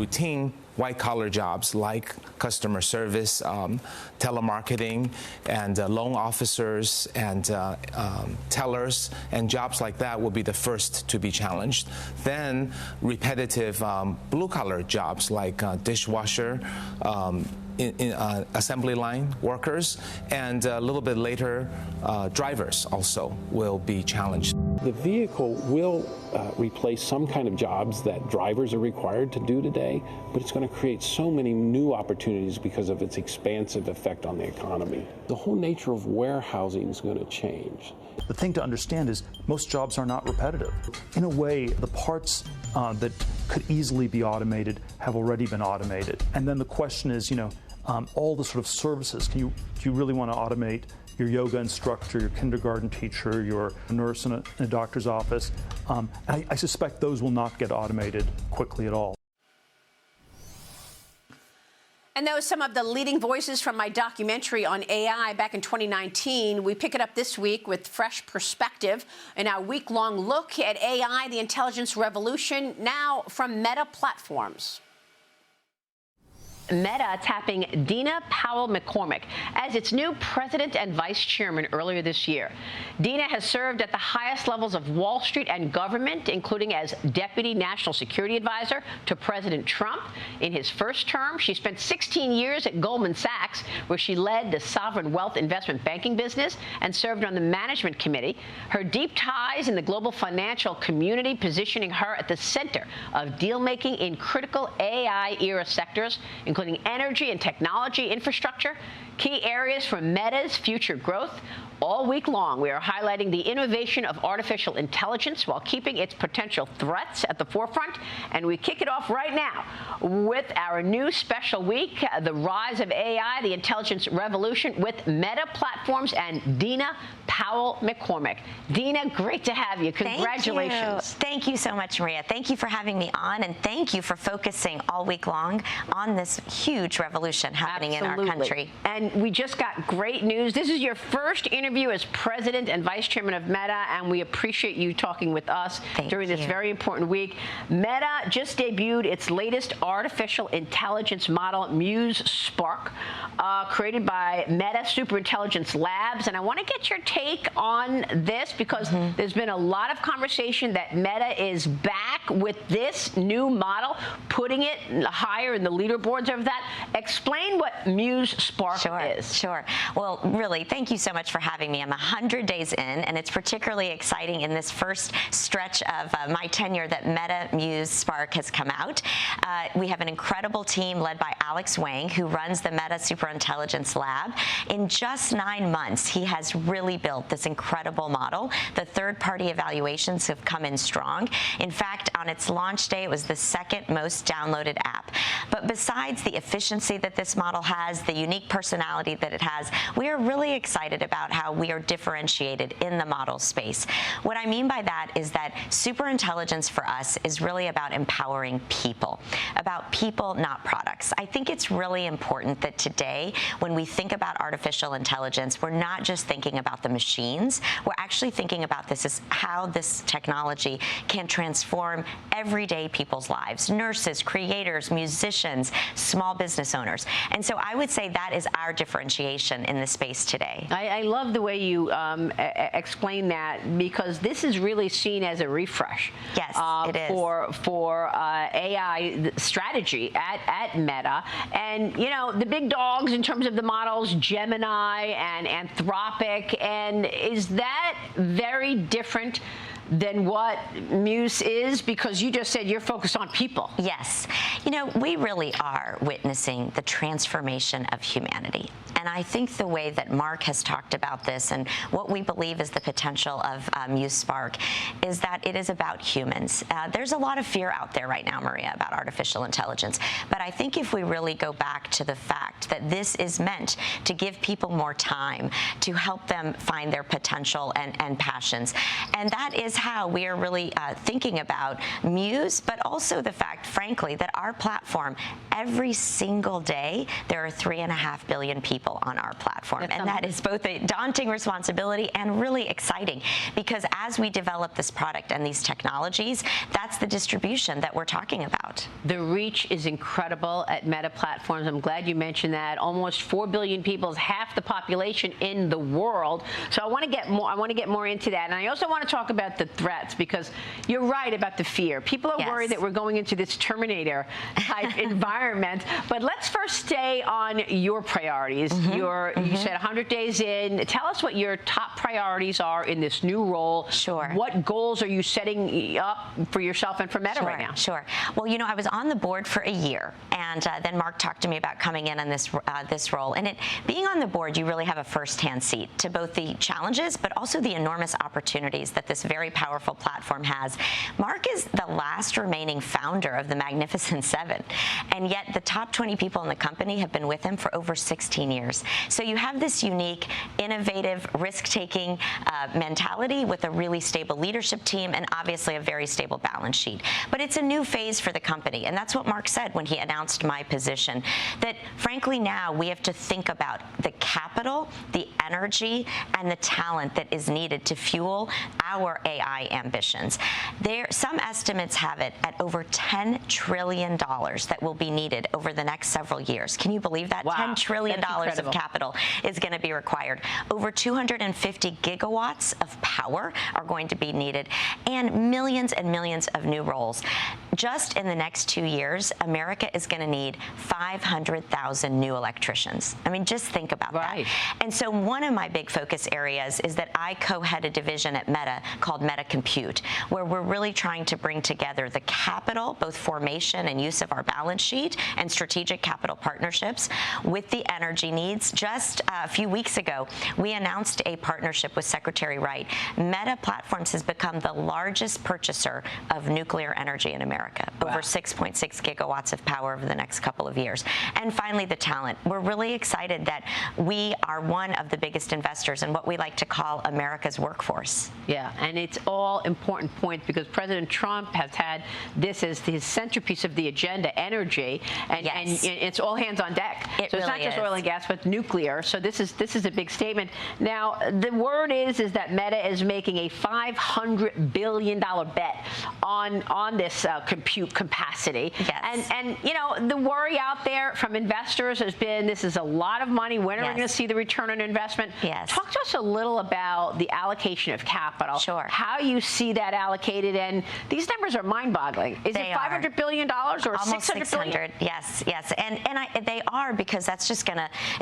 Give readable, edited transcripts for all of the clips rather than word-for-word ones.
routine white-collar jobs like customer service, telemarketing, and loan officers and tellers, and jobs like that will be the first to be challenged. Then repetitive blue-collar jobs like dishwasher, in assembly line workers, and a little bit later, drivers also will be challenged. The vehicle will replace some kind of jobs that drivers are required to do today, but it's going to create so many new opportunities because of its expansive effect on the economy. The whole nature of warehousing is going to change. The thing to understand is most jobs are not repetitive. In a way, the parts that could easily be automated have already been automated. And then the question is, all the sort of services, do you really want to automate your yoga instructor, your kindergarten teacher, your nurse in a doctor's office? I suspect those will not get automated quickly at all. And those some of the leading voices from my documentary on AI back in 2019. We pick it up this week with fresh perspective in our week-long look at AI, the intelligence revolution, now from Meta platforms. Meta tapping Dina Powell McCormick as its new president and vice chairman earlier this year. Dina has served at the highest levels of Wall Street and government, including as deputy national security advisor to President Trump. In his first term, she spent 16 years at Goldman Sachs, where she led the sovereign wealth investment banking business and served on the management committee. Her deep ties in the global financial community positioning her at the center of deal-making in critical AI-era sectors, including energy and technology infrastructure, key areas for Meta's future growth. All week long, we are highlighting the innovation of artificial intelligence while keeping its potential threats at the forefront. And we kick it off right now with our new special week, The Rise of AI, the Intelligence Revolution, with Meta Platforms and Dina Powell McCormick. Dina, great to have you. Congratulations. Thank you so much, Maria. Thank you for having me on, and thank you for focusing all week long on this huge revolution happening in our country. And we just got great news. This is your first interview as president and vice chairman of Meta, and we appreciate you talking with us during this very important week. Meta just debuted its latest artificial intelligence model, Muse Spark, created by Meta Superintelligence Labs. And I want to get your take on this because there's been a lot of conversation that Meta is back with this new model, putting it higher in the leaderboards of that. Explain what Muse Spark is. Sure. Well, really, thank you so much for having me. I'm 100 days in, and it's particularly exciting in this first stretch of my tenure that Meta Muse Spark has come out. We have an incredible team led by Alex Wang, who runs the Meta Superintelligence Lab. In just 9 months, he has really built this incredible model. The third-party evaluations have come in strong. In fact, on its launch day, it was the second most downloaded app. But besides the efficiency that this model has, the unique personality that it has, we are really excited about how we are differentiated in the model space. What I mean by that is that superintelligence for us is really about empowering people, not products. I think it's really important that today, when we think about artificial intelligence, we're not just thinking about the machines, we're actually thinking about this as how this technology can transform everyday people's lives, nurses, creators, musicians, small business owners. And so I would say that is our differentiation in the space today. I love the way you explain that, because this is really seen as a refresh. Yes, it is. For AI strategy at Meta. And, the big dogs in terms of the models, Gemini and Anthropic. And is that very different than what Muse is? Because you just said you're focused on people. Yes. We really are witnessing the transformation of humanity. And I think the way that Mark has talked about this and what we believe is the potential of Muse Spark is that it is about humans. There's a lot of fear out there right now, Maria, about artificial intelligence. But I think if we really go back to the fact that this is meant to give people more time, to help them find their potential and passions, and that is how we are really thinking about Muse, but also the fact, frankly, that our platform, every single day, there are 3.5 billion people on our platform. And that is both a daunting responsibility and really exciting, because as we develop this product and these technologies, that's the distribution that we're talking about. The reach is incredible at Meta Platforms. I'm glad you mentioned that. Almost 4 billion people is half the population in the world. So I want to get more into that. And I also want to talk about the threats, because you're right about the fear. People are worried that we're going into this Terminator type environment. But let's first stay on your priorities. You said 100 days in. Tell us what your top priorities are in this new role. Sure. What goals are you setting up for yourself and for Meta right now? Sure. Well, you know, I was on the board for a year, and then Mark talked to me about coming in on this role. And being on the board, you really have a first-hand seat to both the challenges, but also the enormous opportunities that this very powerful platform has. Mark is the last remaining founder of the Magnificent Seven, and yet the top 20 people in the company have been with him for over 16 years. So you have this unique, innovative, risk-taking mentality with a really stable leadership team and obviously a very stable balance sheet. But it's a new phase for the company, and that's what Mark said when he announced my position, that frankly now we have to think about the capital, the energy, and the talent that is needed to fuel our AI ambitions. Some estimates have it at over $10 trillion that will be needed over the next several years. Can you believe that? Wow, $10 trillion of capital is going to be required. Over 250 gigawatts of power are going to be needed, and millions of new roles. Just in the next 2 years, America is going to need 500,000 new electricians. I mean, just think about that. And so one of my big focus areas is that I co-head a division at Meta called Meta Compute, where we're really trying to bring together the capital, both formation and use of our balance sheet and strategic capital partnerships with the energy needs. Just a few weeks ago, we announced a partnership with Secretary Wright. Meta Platforms has become the largest purchaser of nuclear energy in America, over 6.6 gigawatts of power over the next couple of years. And finally, the talent. We're really excited that we are one of the biggest investors in what we like to call America's workforce. Yeah, and it's all important points, because President Trump has had this as his centerpiece of the agenda, energy, and it's all hands on deck. So it's not just oil and gas, but nuclear. So this is a big statement. Now, the word is that Meta is making a $500 billion bet on this compute capacity. And you know, the worry out there from investors has been, this is a lot of money. When are we going to see the return on investment? Talk to us a little about the allocation of capital. How you see that allocated, and these numbers are mind-boggling. Is it $500 billion or almost 600 billion? Yes, and they are, because that's just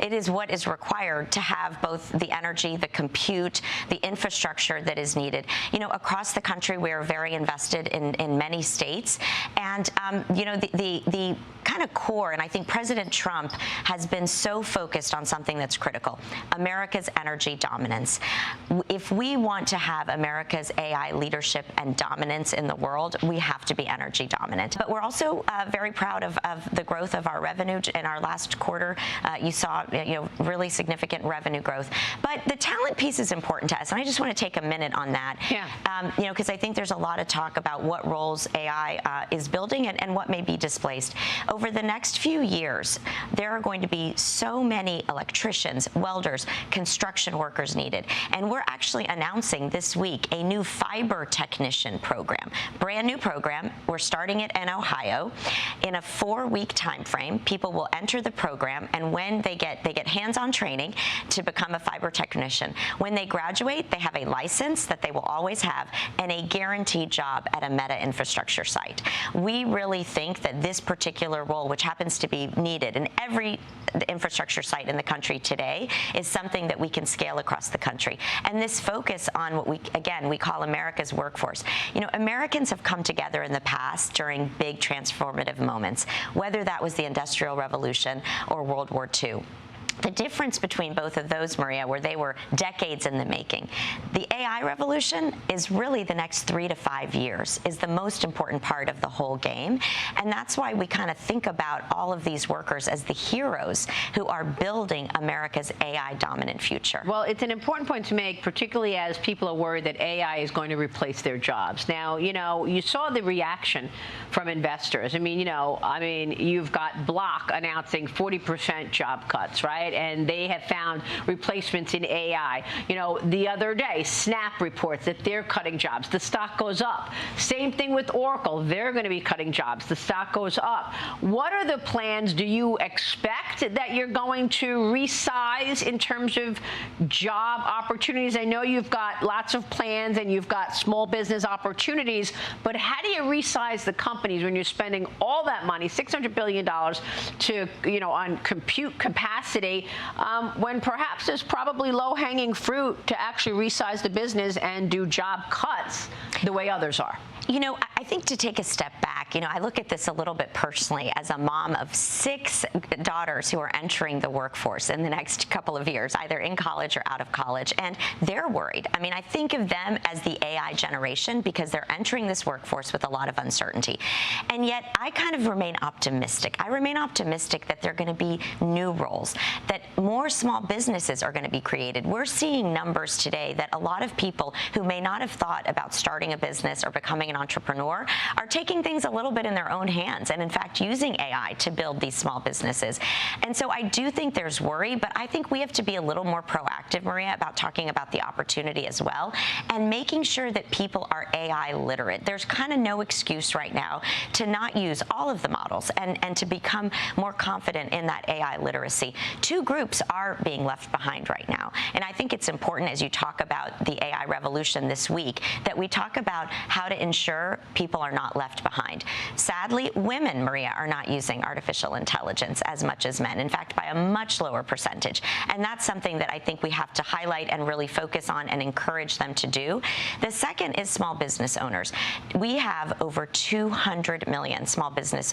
it is what is required to have both the energy, the compute, the infrastructure that is needed. You know, across the country, we are very invested in many states, and you know, the kind of core, and I think President Trump has been so focused on something that's critical: America's energy dominance. If we want to have America's AI leadership and dominance in the world, we have to be energy dominant. But we're also very proud of the growth of our revenue. In our last quarter, you saw really significant revenue growth. But the talent piece is important to us, and I just want to take a minute on that. You know, because I think there's a lot of talk about what roles AI is building and what may be displaced. Over the next few years, there are going to be so many electricians, welders, construction workers needed. And we're actually announcing this week a new fiber technician program, brand new program. We're starting it in Ohio. In a 4-week time frame, people will enter the program, and when they get hands-on training to become a fiber technician. When they graduate, they have a license that they will always have and a guaranteed job at a Meta infrastructure site. We really think that this particular role, which happens to be needed in every infrastructure site in the country today, is something that we can scale across the country. And this focus on what we call America's workforce. You know, Americans have come together in the past during big transformative moments, whether that was the Industrial Revolution or World War II. The difference between both of those, Maria, where they were decades in the making, the AI revolution is really the next 3 to 5 years, is the most important part of the whole game. And that's why we kind of think about all of these workers as the heroes who are building America's AI-dominant future. Well, it's an important point to make, particularly as people are worried that AI is going to replace their jobs. Now, you saw the reaction from investors. I mean, you've got Block announcing 40% job cuts, right? And they have found replacements in AI. The other day, Snap reports that they're cutting jobs. The stock goes up. Same thing with Oracle. They're going to be cutting jobs. The stock goes up. What are the plans? Do you expect that you're going to resize in terms of job opportunities? I know you've got lots of plans and you've got small business opportunities, but how do you resize the companies when you're spending all that money, $600 billion on compute capacity, when perhaps there's probably low-hanging fruit to actually resize the business and do job cuts the way others are? I think to take a step back, I look at this a little bit personally as a mom of 6 daughters who are entering the workforce in the next couple of years, either in college or out of college, and they're worried. I mean, I think of them as the AI generation because they're entering this workforce with a lot of uncertainty. And yet, I kind of remain optimistic. I remain optimistic that there are going to be new roles, that more small businesses are going to be created. We're seeing numbers today that a lot of people who may not have thought about starting a business or becoming an entrepreneur are taking things a little bit in their own hands and, in fact, using AI to build these small businesses. And so I do think there's worry, but I think we have to be a little more proactive, Maria, about talking about the opportunity as well and making sure that people are AI literate. There's kind of no excuse right now to not use all of the models and to become more confident in that AI literacy. 2 groups are being left behind right now. And I think it's important, as you talk about the AI revolution this week, that we talk about how to ensure people are not left behind. Sadly, women, Maria, are not using artificial intelligence as much as men, in fact, by a much lower percentage. And that's something that I think we have to highlight and really focus on and encourage them to do. The second is small business owners. We have over 200 million small business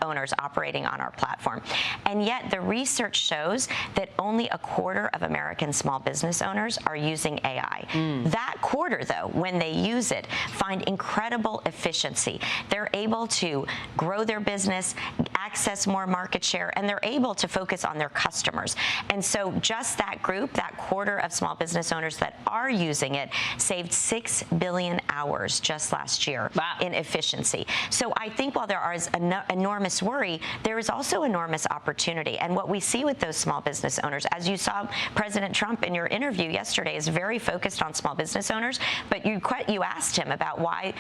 owners operating on our platform. And yet the research shows that only a quarter of American small business owners are using AI. That quarter, though, when they use it, find incredible efficiency. They're able to grow their business, access more market share, and they're able to focus on their customers. And so just that group, that quarter of small business owners that are using it, saved 6 billion hours just last year in efficiency. So I think while there is enormous worry, there is also enormous opportunity. And what we see with those small business owners, as you saw President Trump in your interview yesterday, is very focused on small business owners, but you asked him about why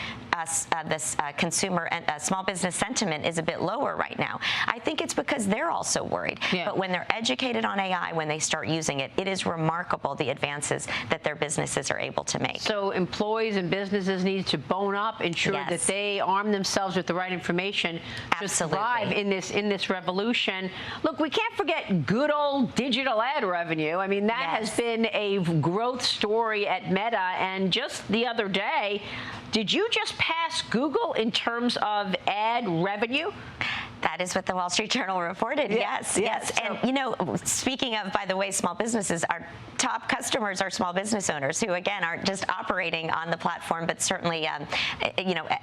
this consumer and small business sentiment is a bit lower right now. I think it's because they're also worried. Yeah. But when they're educated on AI, when they start using it, it is remarkable the advances that their businesses are able to make. So employees and businesses need to bone up, ensure that they arm themselves with the right information to thrive in this revolution. Look, we can't forget good old digital ad revenue. I mean, that has been a growth story at Meta. And just the other day, did you just pass Google in terms of ad revenue? That is what the Wall Street Journal reported. Yes. And, speaking of, by the way, small businesses, our top customers are small business owners who, again, aren't just operating on the platform, but certainly,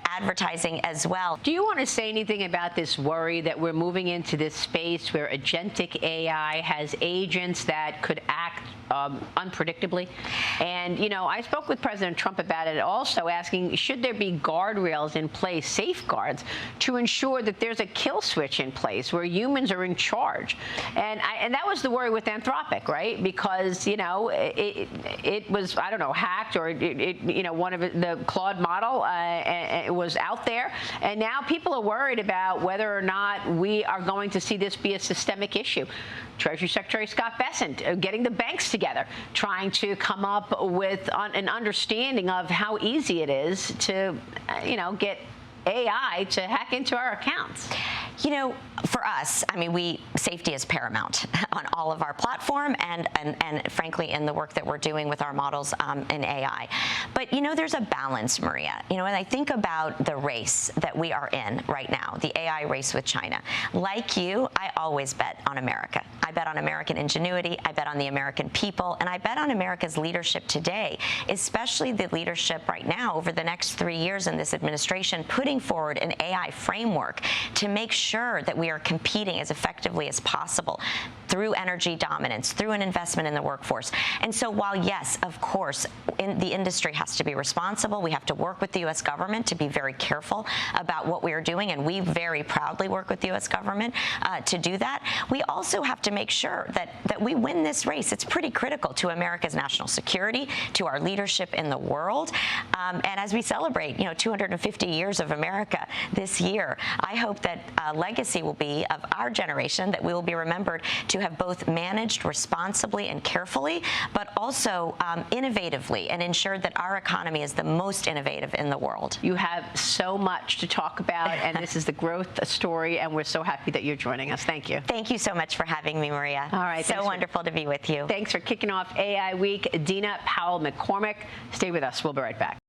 advertising as well. Do you want to say anything about this worry that we're moving into this space where agentic AI has agents that could act unpredictably? And, I spoke with President Trump about it, also asking, should there be guardrails in place, safeguards, to ensure that there's a kill switch in place where humans are in charge? And that was the worry with Anthropic, right? Because, it was, I don't know, hacked, or one of the Claude model it was out there. And now people are worried about whether or not we are going to see this be a systemic issue. Treasury Secretary Scott Bessent getting the banks together, trying to come up with an understanding of how easy it is to, get AI to hack into our accounts? You know, for us, I mean, safety is paramount on all of our platform and frankly in the work that we're doing with our models in AI. But you know, there's a balance, Maria. You know, when I think about the race that we are in right now, the AI race with China, like you, I always bet on America. I bet on American ingenuity, I bet on the American people, and I bet on America's leadership today, especially the leadership right now over the next 3 years in this administration, putting forward an AI framework to make sure that we are competing as effectively as possible through energy dominance, through an investment in the workforce. And so while, yes, of course, the industry has to be responsible, we have to work with the U.S. government to be very careful about what we are doing, and we very proudly work with the U.S. government to do that. We also have to make sure that we win this race. It's pretty critical to America's national security, to our leadership in the world. And as we celebrate, 250 years of America this year, I hope that legacy will be of our generation, that we will be remembered to have both managed responsibly and carefully, but also innovatively, and ensured that our economy is the most innovative in the world. You have so much to talk about, and this is the growth story, and we're so happy that you're joining us. Thank you. Thank you so much for having me, Maria. All right. So wonderful to be with you. Thanks for kicking off AI Week. Dina Powell McCormick. Stay with us. We'll be right back.